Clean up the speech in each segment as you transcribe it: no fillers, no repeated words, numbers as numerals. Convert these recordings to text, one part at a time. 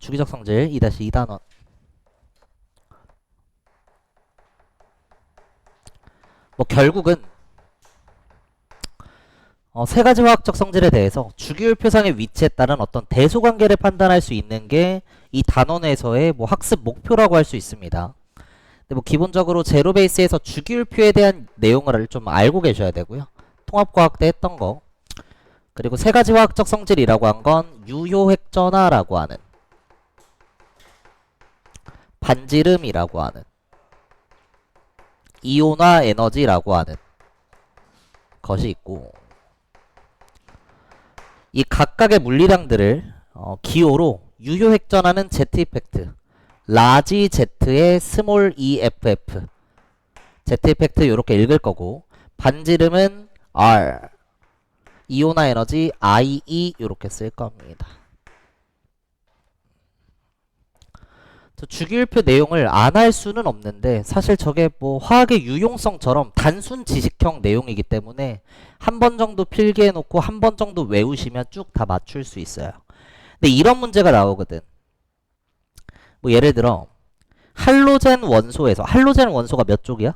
주기적 성질 2-2단원. 뭐 결국은 세 가지 화학적 성질에 대해서 주기율 표상의 위치에 따른 어떤 대소관계를 판단할 수 있는 게 이 단원에서의 뭐 학습 목표라고 할 수 있습니다. 근데 뭐 기본적으로 제로 베이스에서 주기율표에 대한 내용을 좀 알고 계셔야 되고요. 통합과학 때 했던 거. 그리고 세 가지 화학적 성질이라고 한 건 유효획전화라고 하는, 반지름이라고 하는, 이온화 에너지라고 하는 것이 있고, 이 각각의 물리량들을 기호로 유효획전하는 Z 이펙트, 라지 Z의 스몰 EFF, Z 이펙트 이렇게 읽을 거고, 반지름은 R, 이온화 에너지 IE 이렇게 쓸 겁니다. 주기율표 내용을 안 할 수는 없는데 사실 저게 뭐 화학의 유용성처럼 단순 지식형 내용이기 때문에 한 번 정도 필기해 놓고 한 번 정도 외우시면 쭉 다 맞출 수 있어요. 근데 이런 문제가 나오거든. 뭐 예를 들어 할로젠 원소에서, 할로젠 원소가 몇 쪽이야?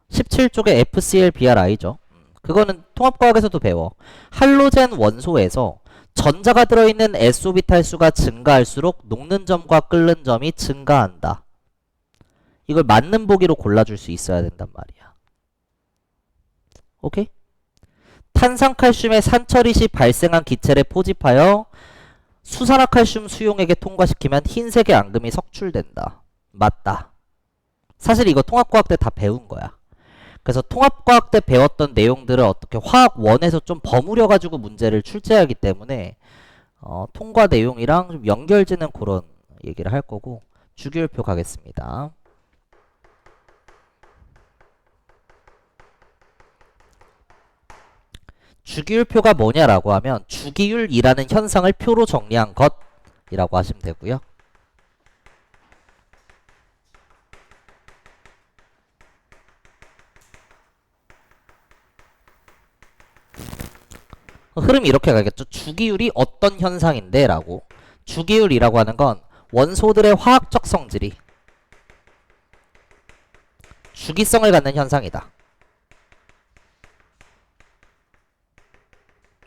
17쪽에 FClBrI죠. 그거는 통합과학에서도 배워. 할로젠 원소에서 전자가 들어있는 SO비탈 수가 증가할수록 녹는 점과 끓는 점이 증가한다. 이걸 맞는 보기로 골라줄 수 있어야 된단 말이야. 오케이? 탄산칼슘의 산처리 시 발생한 기체를 포집하여 수산화칼슘 수용액에 통과시키면 흰색의 앙금이 석출된다. 맞다. 사실 이거 통합과학 때 다 배운 거야. 그래서 통합과학 때 배웠던 내용들을 어떻게 화학 1에서 좀 버무려가지고 문제를 출제하기 때문에 통과 내용이랑 좀 연결지는 그런 얘기를 할 거고, 주기율표 가겠습니다. 주기율표가 뭐냐라고 하면 주기율이라는 현상을 표로 정리한 것이라고 하시면 되고요. 흐름이 이렇게 가겠죠. 주기율이 어떤 현상인데 라고. 주기율이라고 하는 건 원소들의 화학적 성질이 주기성을 갖는 현상이다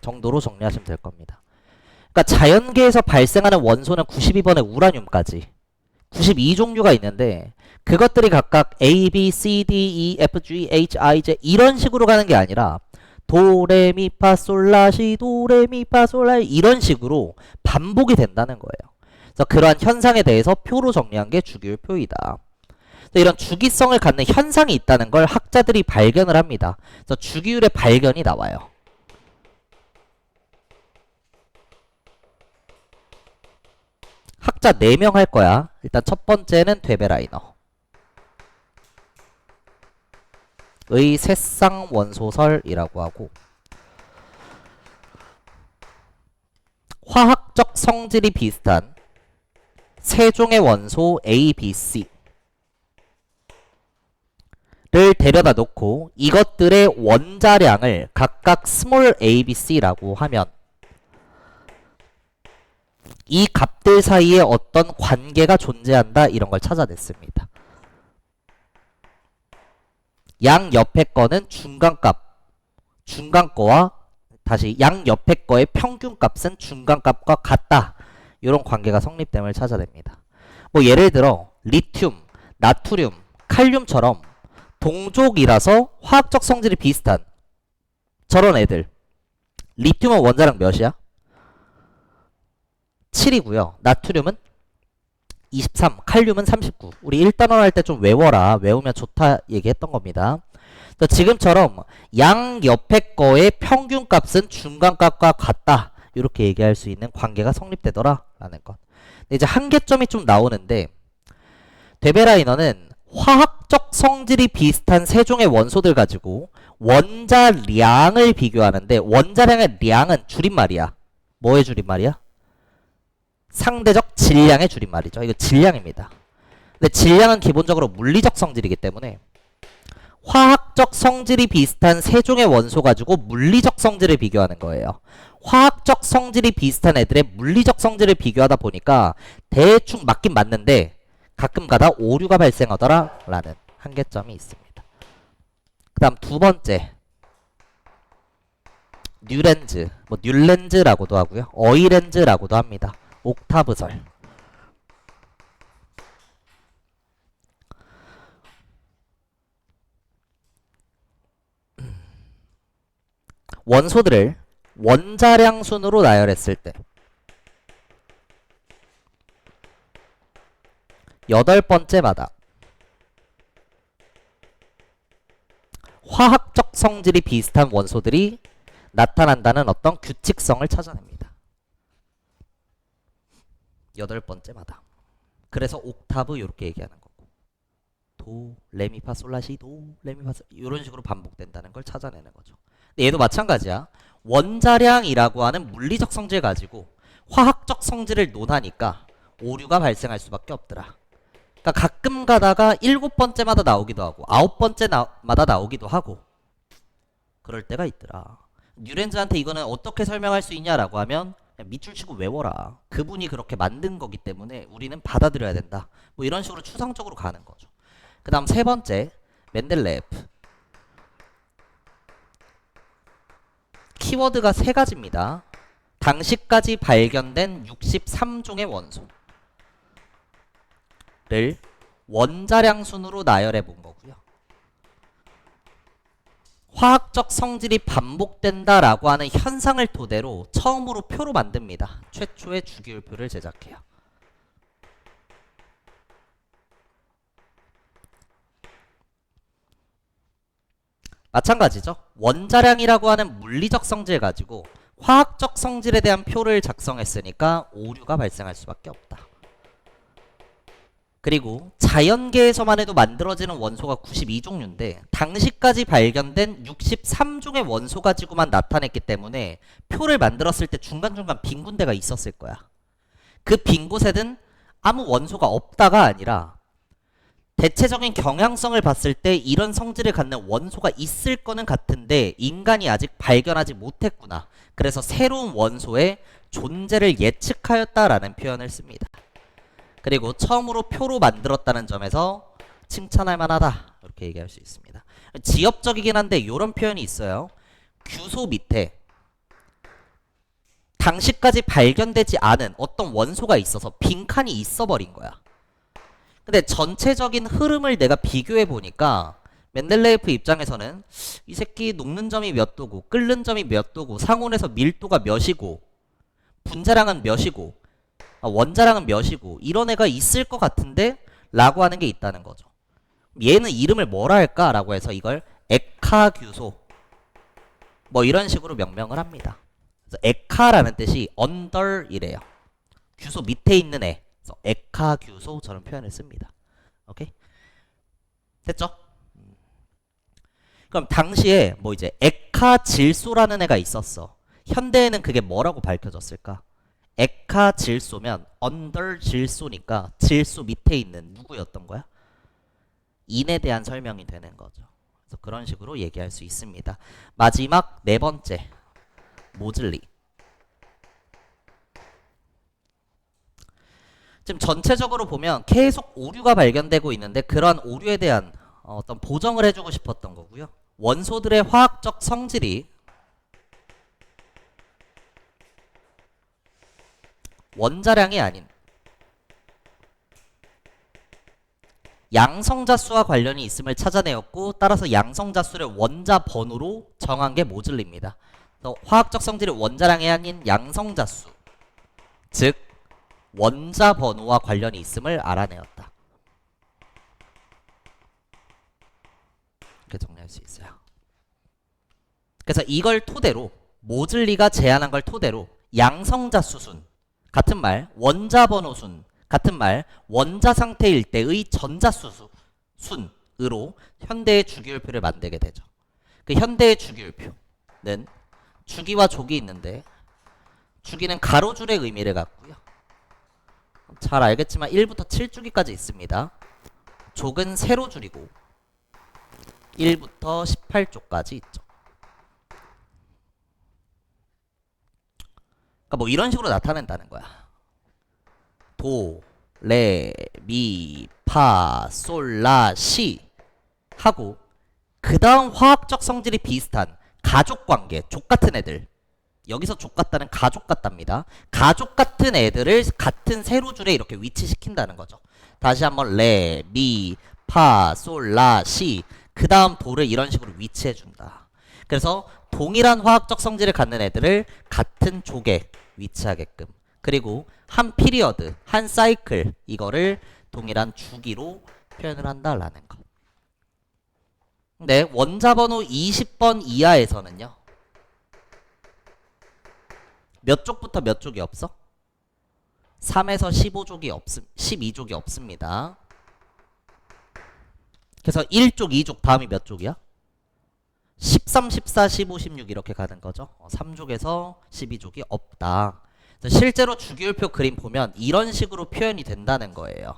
정도로 정리하시면 될 겁니다. 그러니까 자연계에서 발생하는 원소는 92번의 우라늄까지 92종류가 있는데 그것들이 각각 A, B, C, D, E, F, G, H, I, J 이런 식으로 가는 게 아니라 도레미파솔라시 도레미파솔라 이런 식으로 반복이 된다는 거예요. 그래서 그러한 현상에 대해서 표로 정리한 게 주기율표이다. 이런 주기성을 갖는 현상이 있다는 걸 학자들이 발견을 합니다. 그래서 주기율의 발견이 나와요. 학자 4명 할 거야. 일단 첫 번째는 데베라이너. 의 새쌍 원소설이라고 하고, 화학적 성질이 비슷한 세 종의 원소 A, B, C를 데려다 놓고 이것들의 원자량을 각각 스몰 a, b, c라고 하면 이 값들 사이에 어떤 관계가 존재한다 이런 걸 찾아냈습니다. 양 옆에 거는 중간값, 중간 거와 다시 양 옆에 거의 평균값은 중간값과 같다. 이런 관계가 성립됨을 찾아냅니다. 뭐 예를 들어 리튬, 나트륨, 칼륨처럼 동족이라서 화학적 성질이 비슷한 저런 애들. 리튬은 원자량 몇이야? 7이고요. 나트륨은 23, 칼륨은 39. 우리 1단원 할 때 좀 외워라. 외우면 좋다 얘기했던 겁니다. 지금처럼 양 옆에 거의 평균값은 중간값과 같다. 이렇게 얘기할 수 있는 관계가 성립되더라 라는 것. 근데 이제 한계점이 좀 나오는데 데베라이너는 화학적 성질이 비슷한 세 종의 원소들 가지고 원자량을 비교하는데 원자량의 량은 줄임말이야. 뭐의 줄임말이야? 상대적 질량의 줄임말이죠. 이거 질량입니다. 근데 질량은 기본적으로 물리적 성질이기 때문에 화학적 성질이 비슷한 세 종의 원소 가지고 물리적 성질을 비교하는 거예요. 화학적 성질이 비슷한 애들의 물리적 성질을 비교하다 보니까 대충 맞긴 맞는데 가끔 가다 오류가 발생하더라 라는 한계점이 있습니다. 그 다음 두 번째, 뉴렌즈, 뭐 뉴렌즈라고도 하고요, 어이렌즈라고도 합니다. 옥타브설. 원소들을 원자량 순으로 나열했을 때 여덟 번째마다 화학적 성질이 비슷한 원소들이 나타난다는 어떤 규칙성을 찾아냅니다. 여덟 번째마다. 그래서 옥타브 이렇게 얘기하는 거고, 도, 레미파, 솔라시, 도, 레미파, 이런 식으로 반복된다는 걸 찾아내는 거죠. 근데 얘도 마찬가지야. 원자량이라고 하는 물리적 성질 가지고 화학적 성질을 논하니까 오류가 발생할 수밖에 없더라. 그러니까 가끔 가다가 일곱 번째마다 나오기도 하고 아홉 번째마다 나오기도 하고 그럴 때가 있더라. 뉴렌즈한테 이거는 어떻게 설명할 수 있냐라고 하면 그냥 밑줄 치고 외워라. 그분이 그렇게 만든 거기 때문에 우리는 받아들여야 된다. 뭐 이런 식으로 추상적으로 가는 거죠. 그 다음 세 번째, 멘델레예프. 키워드가 세 가지입니다. 당시까지 발견된 63종의 원소를 원자량 순으로 나열해 본 거고요. 화학적 성질이 반복된다라고 하는 현상을 토대로 처음으로 표로 만듭니다. 최초의 주기율표를 제작해요. 마찬가지죠. 원자량이라고 하는 물리적 성질 가지고 화학적 성질에 대한 표를 작성했으니까 오류가 발생할 수밖에 없다. 그리고 자연계에서만 해도 만들어지는 원소가 92종류인데 당시까지 발견된 63종의 원소 가지고만 나타냈기 때문에 표를 만들었을 때 중간중간 빈 군데가 있었을 거야. 그 빈 곳에는 아무 원소가 없다가 아니라 대체적인 경향성을 봤을 때 이런 성질을 갖는 원소가 있을 거는 같은데 인간이 아직 발견하지 못했구나. 그래서 새로운 원소의 존재를 예측하였다라는 표현을 씁니다. 그리고 처음으로 표로 만들었다는 점에서 칭찬할 만하다. 이렇게 얘기할 수 있습니다. 지엽적이긴 한데 이런 표현이 있어요. 규소 밑에 당시까지 발견되지 않은 어떤 원소가 있어서 빈칸이 있어버린 거야. 근데 전체적인 흐름을 내가 비교해 보니까 멘델레예프 입장에서는 이 새끼 녹는 점이 몇 도고 끓는 점이 몇 도고 상온에서 밀도가 몇이고 분자량은 몇이고 원자량은 몇이고 이런 애가 있을 것 같은데 라고 하는 게 있다는 거죠. 얘는 이름을 뭐라 할까 라고 해서 이걸 에카규소 뭐 이런 식으로 명명을 합니다. 그래서 에카라는 뜻이 under이래요. 규소 밑에 있는 애. 그래서 에카규소 저런 표현을 씁니다. 오케이? 됐죠? 그럼 당시에 뭐 이제 에카질소라는 애가 있었어. 현대에는 그게 뭐라고 밝혀졌을까? 에카질소면 under 질소니까 질소 밑에 있는 누구였던 거야? 인에 대한 설명이 되는 거죠. 그래서 그런 식으로 얘기할 수 있습니다. 마지막 네 번째, 모즐리. 지금 전체적으로 보면 계속 오류가 발견되고 있는데 그러한 오류에 대한 어떤 보정을 해주고 싶었던 거고요. 원소들의 화학적 성질이 원자량이 아닌 양성자수와 관련이 있음을 찾아내었고 따라서 양성자수를 원자 번호로 정한 게 모즐리입니다. 화학적 성질이 원자량이 아닌 양성자수, 즉 원자 번호와 관련이 있음을 알아내었다. 이렇게 정리할 수 있어요. 그래서 이걸 토대로 모즐리가 제안한 걸 토대로 양성자수순 같은 말, 원자 번호순 같은 말, 원자 상태일 때의 전자수 순으로 현대의 주기율표를 만들게 되죠. 그 현대의 주기율표는 주기와 족이 있는데 주기는 가로줄의 의미를 갖고요. 잘 알겠지만 1부터 7주기까지 있습니다. 족은 세로줄이고 1부터 18쪽까지 있죠. 그러니까 뭐 이런 식으로 나타낸다는 거야. 도, 레, 미, 파, 솔, 라, 시 하고 그 다음 화학적 성질이 비슷한 가족관계, 족같은 애들. 여기서 족같다는 가족 같답니다. 가족 같은 애들을 같은 세로줄에 이렇게 위치시킨다는 거죠. 다시 한번 레, 미, 파, 솔, 라, 시 그 다음 도를 이런 식으로 위치해준다. 그래서 동일한 화학적 성질을 갖는 애들을 같은 족에 위치하게끔, 그리고 한 피리어드, 한 사이클, 이거를 동일한 주기로 표현을 한다라는 것. 근데 원자번호 20번 이하에서는요, 몇 쪽부터 몇 쪽이 없어? 3에서 15쪽이 12쪽이 없습니다. 그래서 1쪽, 2쪽 다음이 몇 쪽이야? 13, 14, 15, 16 이렇게 가는 거죠. 3쪽에서 12쪽이 없다. 실제로 주기율표 그림 보면 이런 식으로 표현이 된다는 거예요.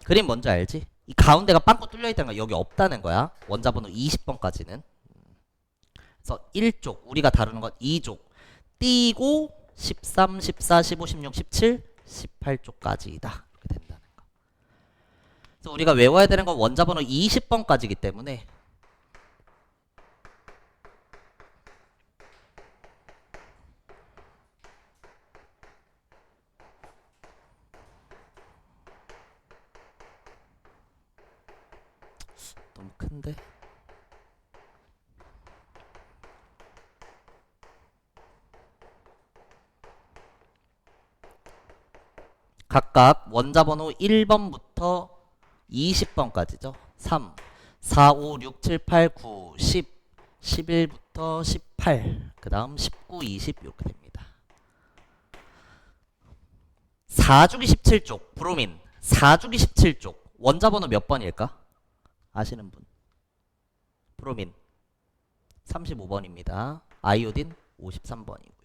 그림 뭔지 알지? 이 가운데가 빵꾸 뚫려 있다는 거야. 여기 없다는 거야. 원자번호 20번까지는. 그래서 1쪽, 우리가 다루는 건 2쪽. 띄고 13, 14, 15, 16, 17, 18쪽까지이다. 이렇게 된다는 거. 그래서 우리가 외워야 되는 건 원자번호 20번까지이기 때문에 너무 큰데? 각각 원자번호 1번부터 20번까지죠. 3, 4, 5, 6, 7, 8, 9, 10, 11부터 18, 그 다음 19, 20 이렇게 됩니다. 4주기 17쪽, 브로민 4주기 17쪽, 원자번호 몇 번일까? 아시는 분? 브로민 35번입니다. 아이오딘 53번이고요.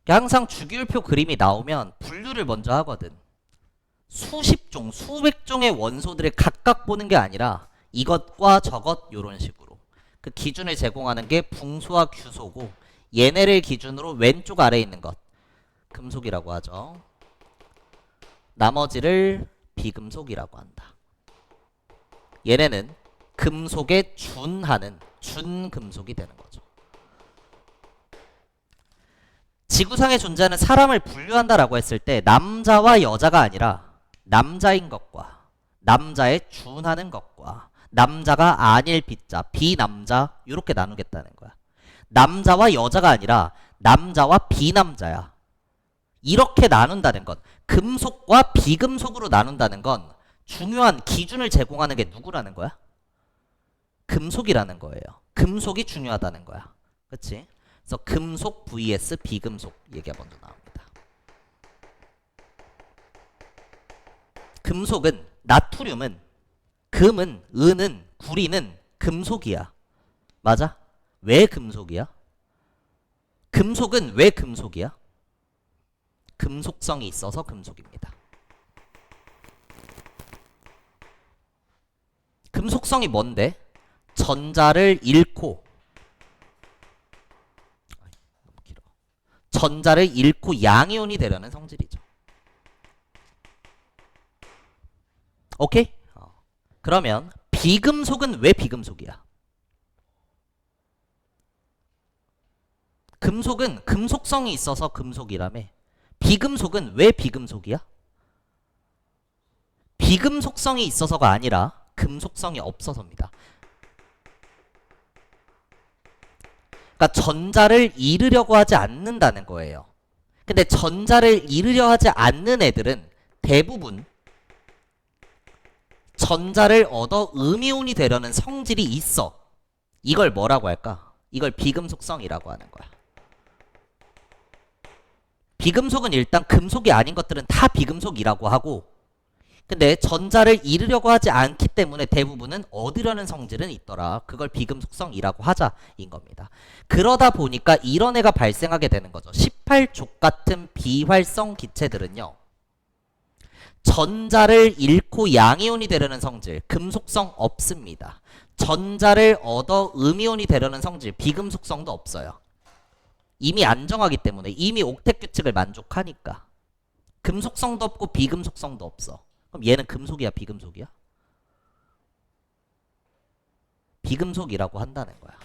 항상 주기율표 그림이 나오면 분류를 먼저 하거든. 수십 종, 수백 종의 원소들을 각각 보는 게 아니라 이것과 저것 요런 식으로 그 기준을 제공하는 게 붕소와 규소고, 얘네를 기준으로 왼쪽 아래에 있는 것 금속이라고 하죠. 나머지를 비금속이라고 한다. 얘네는 금속에 준하는 준금속이 되는 거죠. 지구상에 존재하는 사람을 분류한다라고 했을 때 남자와 여자가 아니라 남자인 것과 남자에 준하는 것과 남자가 아닐 B자, 비남자 이렇게 나누겠다는 거야. 남자와 여자가 아니라 남자와 비남자야. 이렇게 나눈다는 것, 금속과 비금속으로 나눈다는 건 중요한 기준을 제공하는 게 누구라는 거야? 금속이라는 거예요. 금속이 중요하다는 거야. 그치? 그래서 금속 vs 비금속 얘기가 먼저 나옵니다. 금속은, 나트륨은, 금은, 은은, 구리는 금속이야. 맞아? 왜 금속이야? 금속은 왜 금속이야? 금속성이 있어서 금속입니다. 금속성이 뭔데? 전자를 잃고 양이온이 되려는 성질이죠. 오케이? 그러면 비금속은 왜 비금속이야? 금속은 금속성이 있어서 금속이라며. 비금속은 왜 비금속이야? 비금속성이 있어서가 아니라 금속성이 없어서입니다. 그러니까 전자를 잃으려고 하지 않는다는 거예요. 근데 전자를 잃으려 하지 않는 애들은 대부분 전자를 얻어 음이온이 되려는 성질이 있어. 이걸 뭐라고 할까? 이걸 비금속성이라고 하는 거야. 비금속은 일단 금속이 아닌 것들은 다 비금속이라고 하고, 근데 전자를 잃으려고 하지 않기 때문에 대부분은 얻으려는 성질은 있더라. 그걸 비금속성이라고 하자인 겁니다. 그러다 보니까 이런 애가 발생하게 되는 거죠. 18족 같은 비활성 기체들은요, 전자를 잃고 양이온이 되려는 성질 금속성 없습니다. 전자를 얻어 음이온이 되려는 성질 비금속성도 없어요. 이미 안정하기 때문에 이미 옥텟 규칙을 만족하니까 금속성도 없고 비금속성도 없어. 그럼 얘는 금속이야 비금속이야? 비금속이라고 한다는 거야.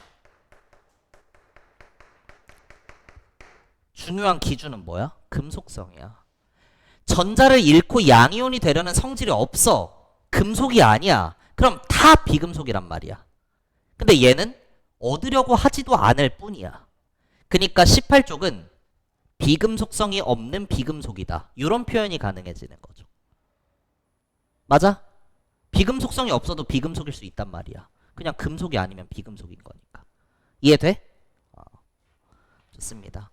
중요한 기준은 뭐야? 금속성이야. 전자를 잃고 양이온이 되려는 성질이 없어. 금속이 아니야. 그럼 다 비금속이란 말이야. 근데 얘는 얻으려고 하지도 않을 뿐이야. 그러니까 18쪽은 비금속성이 없는 비금속이다. 이런 표현이 가능해지는 거죠. 맞아? 비금속성이 없어도 비금속일 수 있단 말이야. 그냥 금속이 아니면 비금속인 거니까. 이해돼? 좋습니다.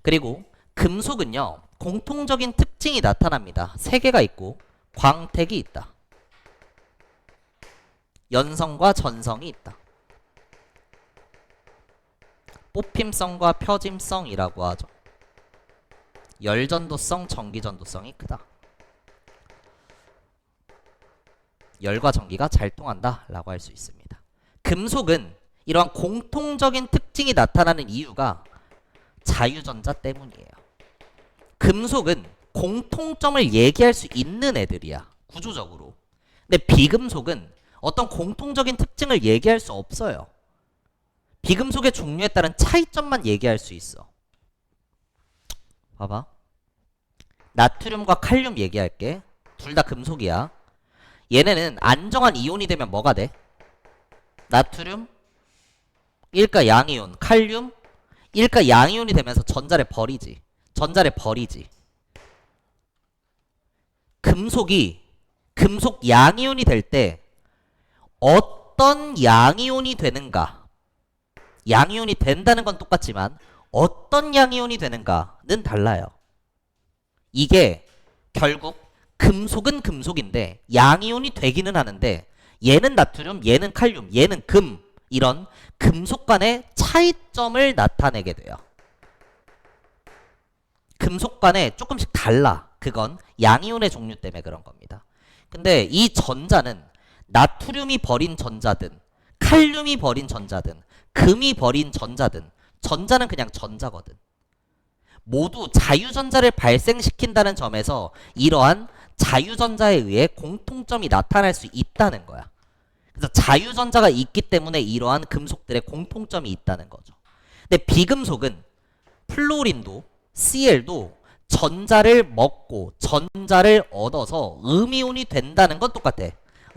그리고 금속은요. 공통적인 특징이 나타납니다. 세 개가 있고 광택이 있다. 연성과 전성이 있다. 뽑힘성과 펴짐성이라고 하죠. 열전도성, 전기전도성이 크다. 열과 전기가 잘 통한다 라고 할 수 있습니다. 금속은 이러한 공통적인 특징이 나타나는 이유가 자유전자 때문이에요. 금속은 공통점을 얘기할 수 있는 애들이야. 구조적으로. 근데 비금속은 어떤 공통적인 특징을 얘기할 수 없어요. 비금속의 종류에 따른 차이점만 얘기할 수 있어. 봐봐. 나트륨과 칼륨 얘기할게. 둘 다 금속이야. 얘네는 안정한 이온이 되면 뭐가 돼? 나트륨, 일가 양이온, 칼륨, 일가 양이온이 되면서 전자를 버리지. 금속이 금속 양이온이 될 때 어떤 양이온이 되는가? 양이온이 된다는 건 똑같지만 어떤 양이온이 되는가는 달라요. 이게 결국 금속은 금속인데 양이온이 되기는 하는데 얘는 나트륨, 얘는 칼륨, 얘는 금 이런 금속 간의 차이점을 나타내게 돼요. 금속 간에 조금씩 달라. 그건 양이온의 종류 때문에 그런 겁니다. 근데 이 전자는 나트륨이 버린 전자든 칼륨이 버린 전자든 금이 버린 전자든 전자는 그냥 전자거든. 모두 자유전자를 발생시킨다는 점에서 이러한 자유전자에 의해 공통점이 나타날 수 있다는 거야. 그래서 자유전자가 있기 때문에 이러한 금속들의 공통점이 있다는 거죠. 근데 비금속은 플로린도 Cl도 전자를 먹고 전자를 얻어서 음이온이 된다는 건 똑같아.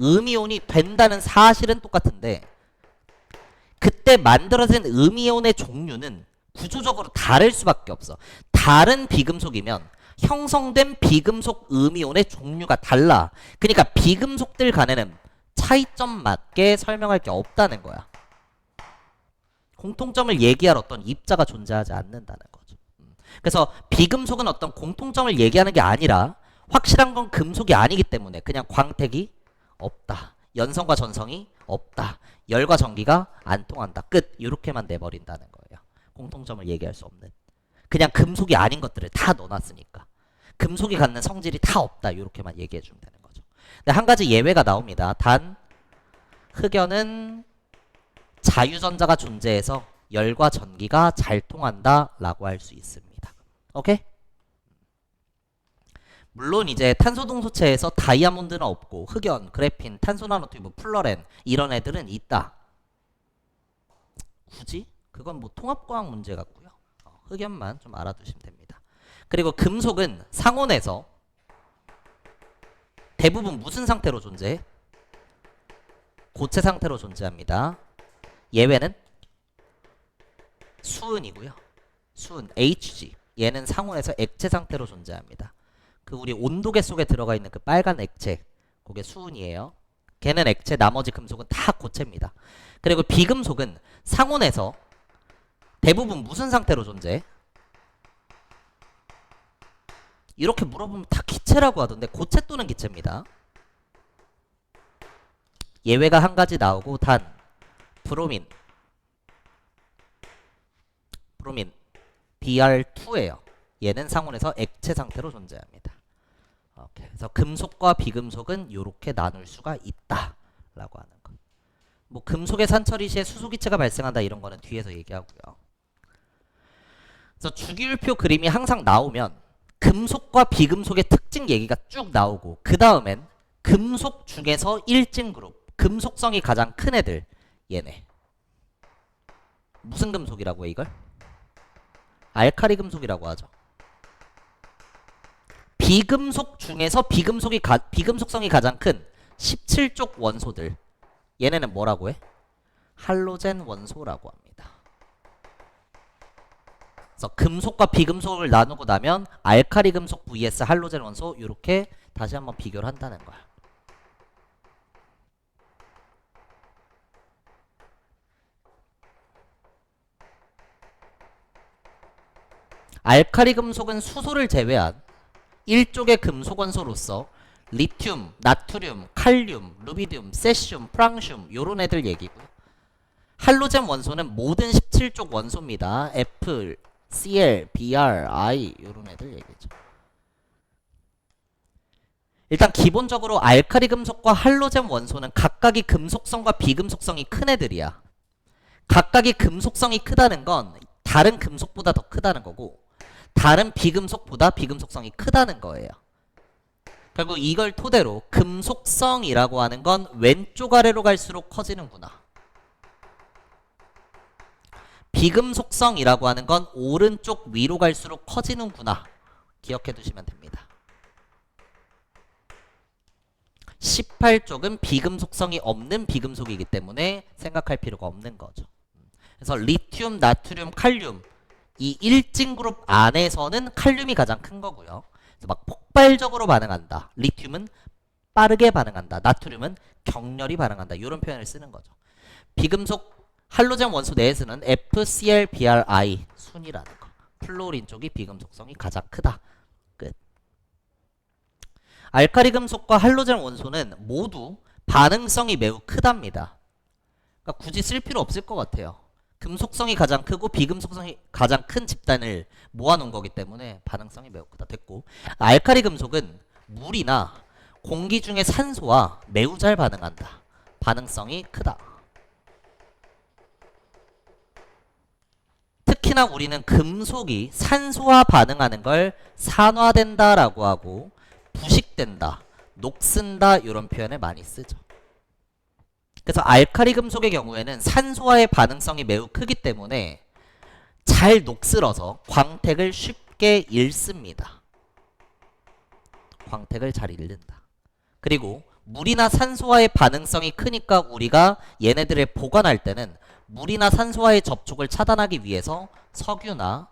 음이온이 된다는 사실은 똑같은데 그때 만들어진 음이온의 종류는 구조적으로 다를 수밖에 없어. 다른 비금속이면 형성된 비금속 음이온의 종류가 달라. 그러니까 비금속들 간에는 차이점 맞게 설명할 게 없다는 거야. 공통점을 얘기할 어떤 입자가 존재하지 않는다는 거죠. 그래서 비금속은 어떤 공통점을 얘기하는 게 아니라 확실한 건 금속이 아니기 때문에 그냥 광택이 없다. 연성과 전성이 없다. 열과 전기가 안 통한다. 끝. 이렇게만 내버린다는 거예요. 공통점을 얘기할 수 없는. 그냥 금속이 아닌 것들을 다 넣어놨으니까. 금속이 갖는 성질이 다 없다. 이렇게만 얘기해주면 되는 거죠. 근데 한 가지 예외가 나옵니다. 단 흑연은 자유전자가 존재해서 열과 전기가 잘 통한다 라고 할 수 있습니다. 오케이? 물론 이제 탄소동소체에서 다이아몬드는 없고 흑연, 그래핀, 탄소나노튜브, 플러렌 이런 애들은 있다. 굳이? 그건 뭐 통합과학 문제 같고요. 흑연만 좀 알아두시면 됩니다. 그리고 금속은 상온에서 대부분 무슨 상태로 존재해? 고체 상태로 존재합니다. 예외는 수은이고요. 수은, Hg. 얘는 상온에서 액체 상태로 존재합니다. 그 우리 온도계 속에 들어가 있는 그 빨간 액체, 그게 수은이에요. 걔는 액체, 나머지 금속은 다 고체입니다. 그리고 비금속은 상온에서 대부분 무슨 상태로 존재해? 이렇게 물어보면 다 기체라고 하던데 고체 또는 기체입니다. 예외가 한 가지 나오고 단 브로민 Br2예요. 얘는 상온에서 액체 상태로 존재합니다. 오케이. 그래서 금속과 비금속은 이렇게 나눌 수가 있다라고 하는 거. 뭐 금속의 산처리 시에 수소기체가 발생한다 이런 거는 뒤에서 얘기하고요. 그래서 주기율표 그림이 항상 나오면 금속과 비금속의 특징 얘기가 쭉 나오고 그 다음엔 금속 중에서 1진 그룹, 금속성이 가장 큰 애들 얘네. 무슨 금속이라고 해 이걸? 알카리 금속이라고 하죠. 비금속 중에서 비금속성이 가장 큰 17족 원소들 얘네는 뭐라고 해? 할로젠 원소라고 합니다. 그래서 금속과 비금속을 나누고 나면 알카리 금속 vs 할로젠 원소 이렇게 다시 한번 비교를 한다는 거야. 알카리 금속은 수소를 제외한 1쪽의 금속 원소로서 리튬, 나트륨, 칼륨, 루비디움, 세슘, 프랑슘 요런 애들 얘기고요. 할로젠 원소는 모든 17쪽 원소입니다. F, Cl, Br, I 요런 애들 얘기죠. 일단 기본적으로 알카리 금속과 할로젠 원소는 각각이 금속성과 비금속성이 큰 애들이야. 각각이 금속성이 크다는 건 다른 금속보다 더 크다는 거고 다른 비금속보다 비금속성이 크다는 거예요. 결국 이걸 토대로 금속성이라고 하는 건 왼쪽 아래로 갈수록 커지는구나. 비금속성이라고 하는 건 오른쪽 위로 갈수록 커지는구나. 기억해 두시면 됩니다. 18쪽은 비금속성이 없는 비금속이기 때문에 생각할 필요가 없는 거죠. 그래서 리튬, 나트륨, 칼륨 이 1진 그룹 안에서는 칼륨이 가장 큰 거고요. 그래서 막 폭발적으로 반응한다. 리튬은 빠르게 반응한다. 나트륨은 격렬히 반응한다. 이런 표현을 쓰는 거죠. 비금속 할로젠 원소 내에서는 FCl, BrI 순이라는 거. 플로린 쪽이 비금속성이 가장 크다. 끝. 알카리 금속과 할로젠 원소는 모두 반응성이 매우 크답니다. 그러니까 굳이 쓸 필요 없을 것 같아요. 금속성이 가장 크고 비금속성이 가장 큰 집단을 모아놓은 거기 때문에 반응성이 매우 크다. 됐고 알카리 금속은 물이나 공기 중의 산소와 매우 잘 반응한다. 반응성이 크다. 특히나 우리는 금속이 산소와 반응하는 걸 산화된다라고 하고 부식된다, 녹슨다 이런 표현을 많이 쓰죠. 그래서 알카리 금속의 경우에는 산소와의 반응성이 매우 크기 때문에 잘 녹슬어서 광택을 쉽게 잃습니다. 광택을 잘 잃는다. 그리고 물이나 산소와의 반응성이 크니까 우리가 얘네들을 보관할 때는 물이나 산소와의 접촉을 차단하기 위해서 석유나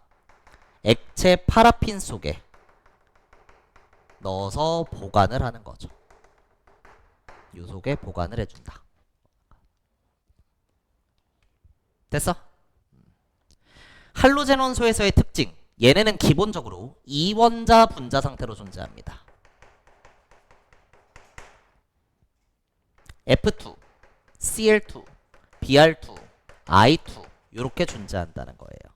액체 파라핀 속에 넣어서 보관을 하는 거죠. 이 속에 보관을 해준다. 됐어? 할로젠 원소에서의 특징 얘네는 기본적으로 이원자 분자 상태로 존재합니다. F2, Cl2, Br2, I2 이렇게 존재한다는 거예요.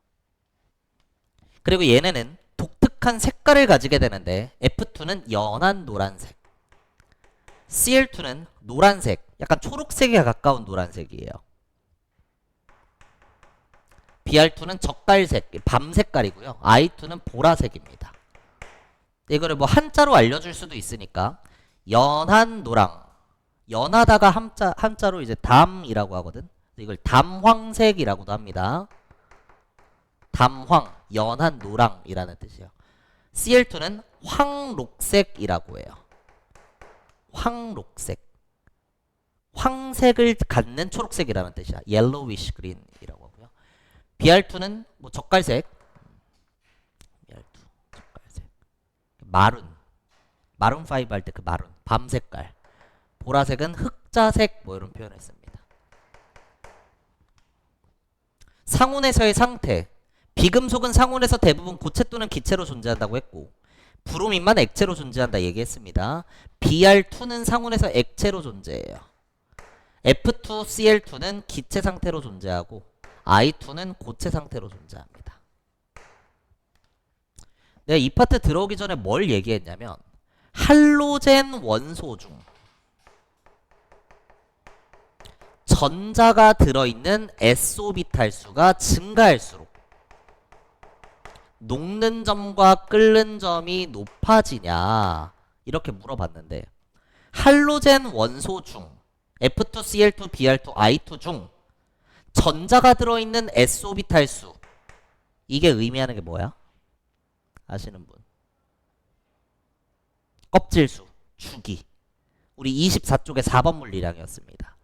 그리고 얘네는 독특한 색깔을 가지게 되는데 F2는 연한 노란색, Cl2는 노란색, 약간 초록색에 가까운 노란색이에요. Br2는 젓갈색, 밤 색깔이고요. I2는 보라색입니다. 이거를 뭐 한자로 알려줄 수도 있으니까 연한 노랑, 연하다가 한자로 이제 담이라고 하거든. 이걸 담황색이라고도 합니다. 담황, 연한 노랑이라는 뜻이에요. Cl2는 황록색이라고 해요. 황록색. 황색을 갖는 초록색이라는 뜻이야. yellowish green이라고 하고요. Br2는 뭐 젓갈색. Br2, 젓갈색. 마룬 5 할 때 그 마룬, 밤 색깔. 보라색은 흑자색 뭐 이런 표현을 씁니다. 상온에서의 상태. 비금속은 상온에서 대부분 고체 또는 기체로 존재한다고 했고 브로민만 액체로 존재한다 얘기했습니다. Br2는 상온에서 액체로 존재해요. F2Cl2는 기체 상태로 존재하고 I2는 고체 상태로 존재합니다. 내가 이 파트 들어오기 전에 뭘 얘기했냐면 할로젠 원소 중 전자가 들어있는 S오비탈 수가 증가할수록 녹는 점과 끓는 점이 높아지냐 이렇게 물어봤는데 할로젠 원소 중 F2CL2, Br2, I2 중 전자가 들어있는 S오비탈 수 이게 의미하는 게 뭐야? 아시는 분? 껍질수, 주기. 우리 24쪽에 4번 물리량이었습니다.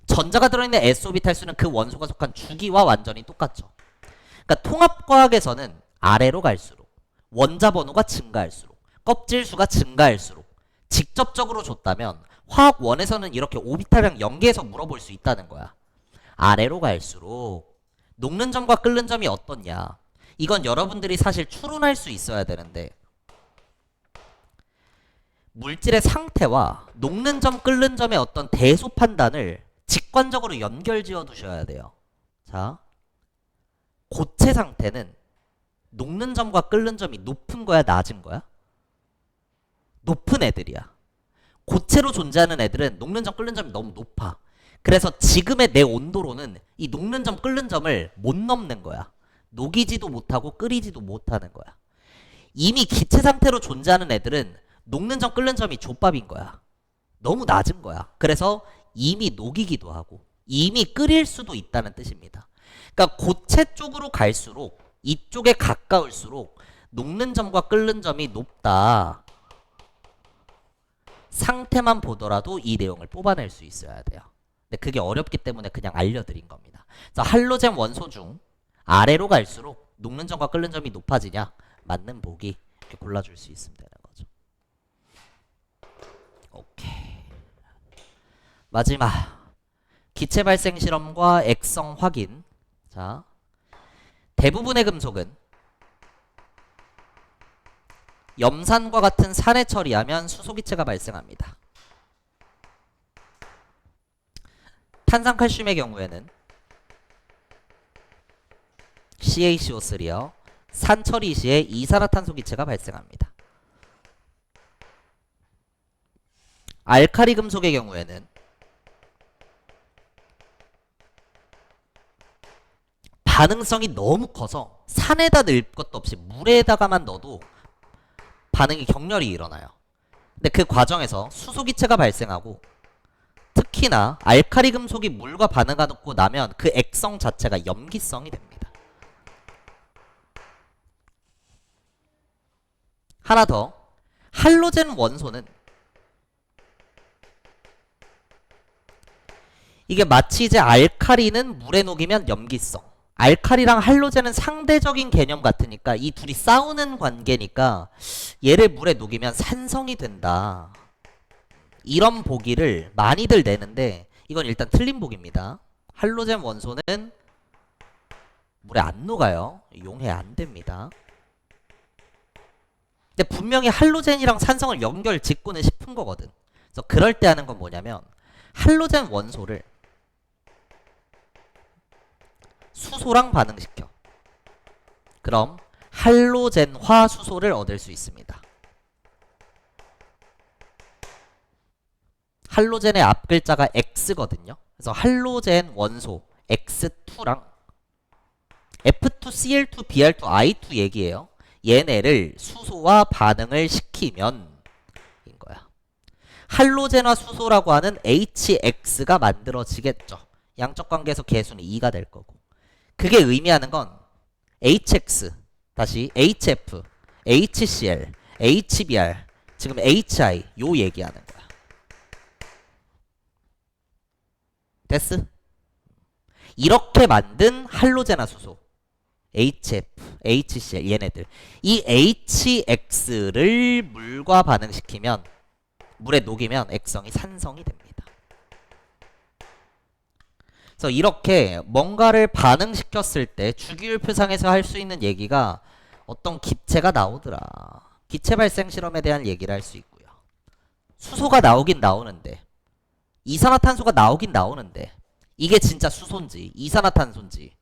전자가 들어있는 S오비탈 수는 그 원소가 속한 주기와 완전히 똑같죠. 그러니까 통합과학에서는 아래로 갈수록 원자 번호가 증가할수록 껍질수가 증가할수록 직접적으로 줬다면 화학원에서는 이렇게 오비탈량 연계해서 물어볼 수 있다는 거야. 아래로 갈수록 녹는 점과 끓는 점이 어떻냐 이건 여러분들이 사실 추론할 수 있어야 되는데 물질의 상태와 녹는 점 끓는 점의 어떤 대소 판단을 직관적으로 연결지어 두셔야 돼요. 자, 고체 상태는 녹는 점과 끓는 점이 높은 거야 낮은 거야? 높은 애들이야. 고체로 존재하는 애들은 녹는 점 끓는 점이 너무 높아. 그래서 지금의 내 온도로는 이 녹는 점 끓는 점을 못 넘는 거야. 녹이지도 못하고 끓이지도 못하는 거야. 이미 기체 상태로 존재하는 애들은 녹는 점 끓는 점이 족밥인 거야. 너무 낮은 거야. 그래서 이미 녹이기도 하고 이미 끓일 수도 있다는 뜻입니다. 그러니까 고체 쪽으로 갈수록 이쪽에 가까울수록 녹는 점과 끓는 점이 높다. 상태만 보더라도 이 내용을 뽑아낼 수 있어야 돼요. 근데 그게 어렵기 때문에 그냥 알려드린 겁니다. 그래서 할로젠 원소 중 아래로 갈수록 녹는 점과 끓는 점이 높아지냐? 맞는 보기 이렇게 골라줄 수 있으면 되는 거죠. 오케이. 마지막 기체 발생 실험과 액성 확인. 자, 대부분의 금속은 염산과 같은 산에 처리하면 수소기체가 발생합니다. 탄산칼슘의 경우에는 CaCO3요. 산 처리 시에 이산화탄소기체가 발생합니다. 알카리 금속의 경우에는 반응성이 너무 커서 산에다 넣을 것도 없이 물에다가만 넣어도 반응이 격렬히 일어나요. 근데 그 과정에서 수소기체가 발생하고 특히나 알카리 금속이 물과 반응하고 나면 그 액성 자체가 염기성이 됩니다. 하나 더, 할로젠 원소는 이게 마치 이제 알카리는 물에 녹이면 염기성, 알카리랑 할로젠은 상대적인 개념 같으니까 이 둘이 싸우는 관계니까 얘를 물에 녹이면 산성이 된다. 이런 보기를 많이들 내는데 이건 일단 틀린 보기입니다. 할로젠 원소는 물에 안 녹아요. 용해 안 됩니다. 근데 분명히 할로젠이랑 산성을 연결 짓고는 싶은 거거든. 그래서 그럴 때 하는 건 뭐냐면 할로젠 원소를 수소랑 반응시켜. 그럼 할로젠화 수소를 얻을 수 있습니다. 할로젠의 앞 글자가 X거든요. 그래서 할로젠 원소 X2랑 F2CL2, Br2, I2 얘기예요. 얘네를 수소와 반응을 시키면 인 거야. 할로젠화 수소라고 하는 HX가 만들어지겠죠. 양적 관계에서 개수는 2가 될 거고. 그게 의미하는 건 HX, 다시 HF, HCl, HBr, 지금 HI 요 얘기하는 거야. 됐어? 이렇게 만든 할로젠화 수소 HF, HCl 얘네들 이 HX를 물과 반응시키면 물에 녹이면 액성이 산성이 됩니다. 그래서 이렇게 뭔가를 반응시켰을 때 주기율표상에서 할 수 있는 얘기가 어떤 기체가 나오더라. 기체 발생 실험에 대한 얘기를 할 수 있고요. 수소가 나오긴 나오는데 이산화탄소가 나오긴 나오는데 이게 진짜 수소인지 이산화탄소인지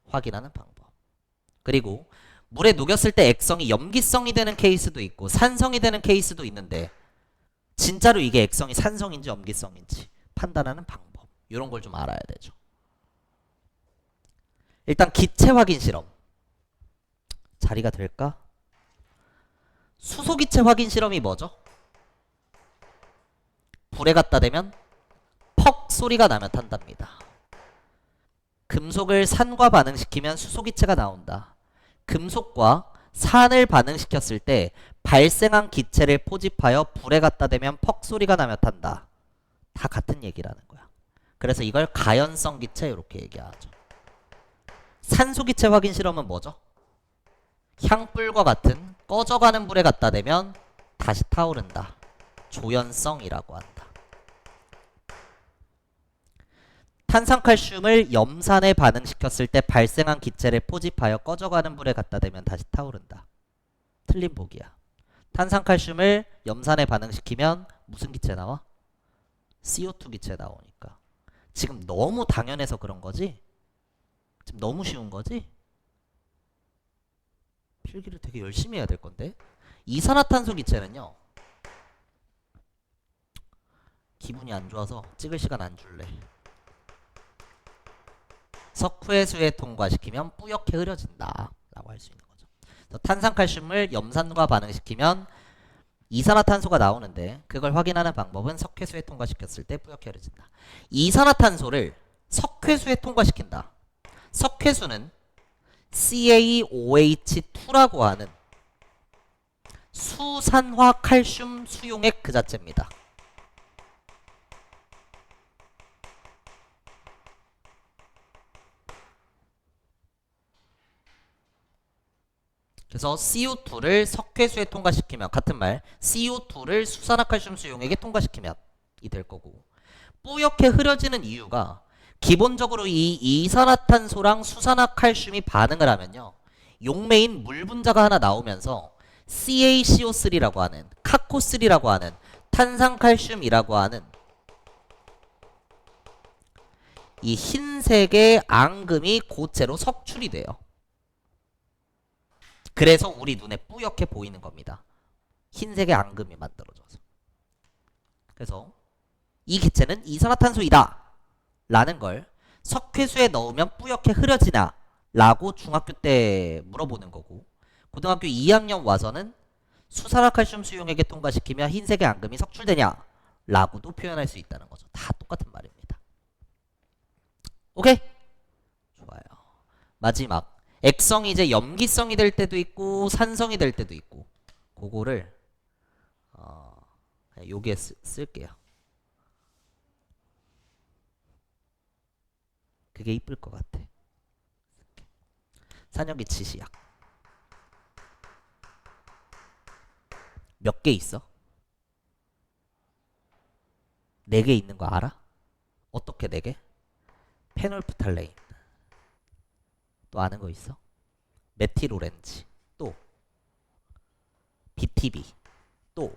확인하는 방법. 그리고 물에 녹였을 때 액성이 염기성이 되는 케이스도 있고 산성이 되는 케이스도 있는데 진짜로 이게 액성이 산성인지 염기성인지 판단하는 방법 이런 걸 좀 알아야 되죠. 일단 기체 확인 실험 자리가 될까? 수소기체 확인 실험이 뭐죠? 불에 갖다 대면 퍽 소리가 나면 탄답니다. 금속을 산과 반응시키면 수소기체가 나온다. 금속과 산을 반응시켰을 때 발생한 기체를 포집하여 불에 갖다 대면 퍽 소리가 나면 탄다. 다 같은 얘기라는 거야. 그래서 이걸 가연성 기체 이렇게 얘기하죠. 산소기체 확인 실험은 뭐죠? 향불과 같은 꺼져가는 불에 갖다 대면 다시 타오른다. 조연성이라고 한다. 탄산칼슘을 염산에 반응시켰을 때 발생한 기체를 포집하여 꺼져가는 불에 갖다 대면 다시 타오른다. 틀린 보기야. 탄산칼슘을 염산에 반응시키면 무슨 기체 나와? CO2 기체 나오니까. 지금 너무 당연해서 그런 거지? 지금 너무 쉬운 거지? 필기를 되게 열심히 해야 될 건데. 이산화탄소 기체는요. 기분이 안 좋아서 찍을 시간 안 줄래. 석회수에 통과시키면 뿌옇게 흐려진다 라고 할 수 있는 거죠. 탄산칼슘을 염산과 반응시키면 이산화탄소가 나오는데 그걸 확인하는 방법은 석회수에 통과시켰을 때 뿌옇게 흐려진다. 이산화탄소를 석회수에 통과시킨다. 석회수는 CaOH2라고 하는 수산화 칼슘 수용액 그 자체입니다. 그래서 CO2를 석회수에 통과시키면 같은 말 CO2를 수산화칼슘 수용액에 통과시키면 이 될 거고 뿌옇게 흐려지는 이유가 기본적으로 이 이산화탄소랑 수산화칼슘이 반응을 하면요 용매인 물 분자가 하나 나오면서 CaCO3라고 하는 카코3라고 하는 탄산칼슘이라고 하는 이 흰색의 앙금이 고체로 석출이 돼요. 그래서 우리 눈에 뿌옇게 보이는 겁니다. 흰색의 앙금이 만들어져서. 그래서 이 기체는 이산화탄소이다 라는 걸 석회수에 넣으면 뿌옇게 흐려지나 라고 중학교 때 물어보는 거고 고등학교 2학년 와서는 수산화칼슘 수용액에 통과시키면 흰색의 앙금이 석출되냐 라고도 표현할 수 있다는 거죠. 다 똑같은 말입니다. 오케이? 좋아요. 마지막 액성이 이제 염기성이 될 때도 있고 산성이 될 때도 있고 그거를 여기에 쓸게요. 그게 이쁠 것 같아. 산염기 지시약 몇 개 있어? 4개 있는 거 알아? 어떻게 4개? 페놀프탈레인 또 아는 거 있어? 메틸오렌지 또 BTB 또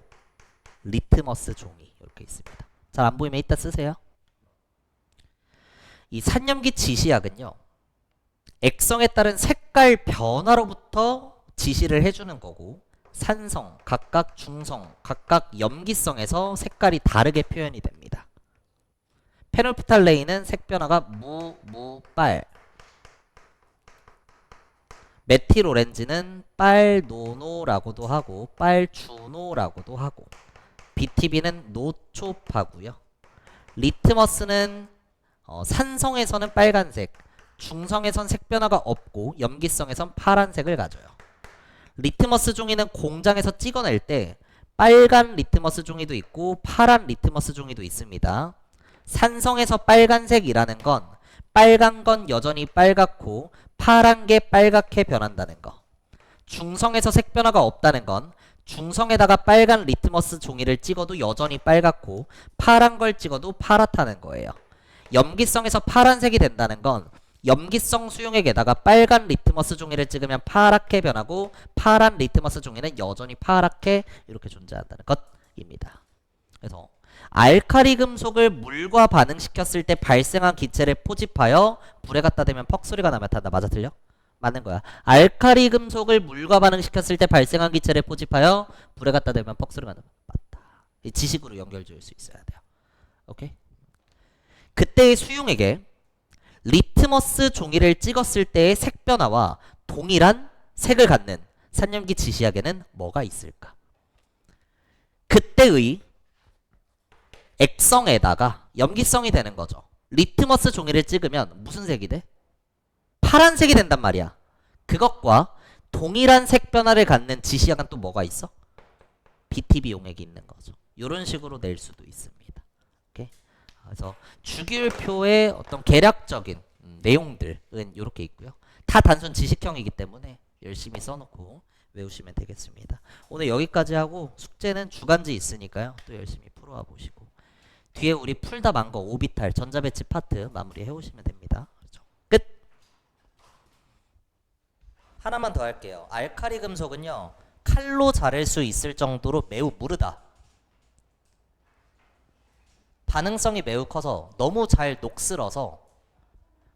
리트머스 종이 이렇게 있습니다. 잘 안 보이면 이따 쓰세요. 이 산염기 지시약은요 액성에 따른 색깔 변화로부터 지시를 해주는 거고 산성, 각각 중성, 각각 염기성에서 색깔이 다르게 표현이 됩니다. 페놀프탈레인은 색 변화가 빨 메틸오렌지는 빨노노라고도 하고 빨주노라고도 하고 BTB는 노초파고요. 리트머스는 산성에서는 빨간색, 중성에선 색 변화가 없고 염기성에선 파란색을 가져요. 리트머스 종이는 공장에서 찍어낼 때 빨간 리트머스 종이도 있고 파란 리트머스 종이도 있습니다. 산성에서 빨간색이라는 건 빨간 건 여전히 빨갛고 파란 게 빨갛게 변한다는 거. 중성에서 색 변화가 없다는 건 중성에다가 빨간 리트머스 종이를 찍어도 여전히 빨갛고 파란 걸 찍어도 파랗다는 거예요. 염기성에서 파란색이 된다는 건 염기성 수용액에다가 빨간 리트머스 종이를 찍으면 파랗게 변하고 파란 리트머스 종이는 여전히 파랗게 이렇게 존재한다는 것입니다. 그래서 알카리 금속을 물과 반응시켰을 때 발생한 기체를 포집하여 불에 갖다 대면 퍽 소리가 나면 탄다. 맞아 틀려? 맞는 거야. 알카리 금속을 물과 반응시켰을 때 발생한 기체를 포집하여 불에 갖다 대면 퍽 소리가 나. 맞다. 이 지식으로 연결 지을 수 있어야 돼요. 오케이? 그때의 수용에게 리트머스 종이를 찍었을 때의 색 변화와 동일한 색을 갖는 산염기 지시약에는 뭐가 있을까? 그때의 액성에다가 염기성이 되는 거죠. 리트머스 종이를 찍으면 무슨 색이 돼? 파란색이 된단 말이야. 그것과 동일한 색 변화를 갖는 지시약은 또 뭐가 있어? BTB 용액이 있는 거죠. 이런 식으로 낼 수도 있습니다. 오케이? 그래서 주기율표의 어떤 계략적인 내용들은 이렇게 있고요. 다 단순 지식형이기 때문에 열심히 써놓고 외우시면 되겠습니다. 오늘 여기까지 하고 숙제는 주간지 있으니까요. 또 열심히 풀어와 보시고 뒤에 우리 풀다 만 거 오비탈 전자배치 파트 마무리 해오시면 됩니다. 그렇죠? 끝! 하나만 더 할게요. 알카리 금속은요. 칼로 자를 수 있을 정도로 매우 무르다. 반응성이 매우 커서 너무 잘 녹슬어서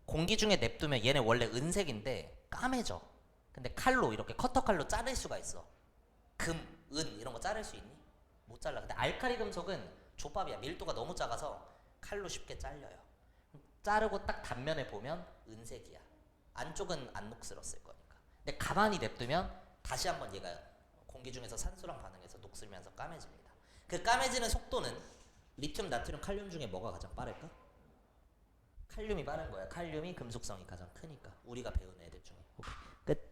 공기 중에 냅두면 얘네 원래 은색인데 까매져. 근데 칼로 이렇게 커터 칼로 자를 수가 있어. 금, 은 이런 거 자를 수 있니? 못 잘라. 근데 알카리 금속은 족밥이야. 밀도가 너무 작아서 칼로 쉽게 잘려요. 자르고 딱 단면에 보면 은색이야. 안쪽은 안 녹슬었을 거니까. 근데 가만히 냅두면 다시 한번 얘가 공기 중에서 산소랑 반응해서 녹슬면서 까매집니다. 그 까매지는 속도는 리튬, 나트륨, 칼륨 중에 뭐가 가장 빠를까? 칼륨이 빠른 거야. 칼륨이 금속성이 가장 크니까. 우리가 배운 애들 중에. 오케이. 끝.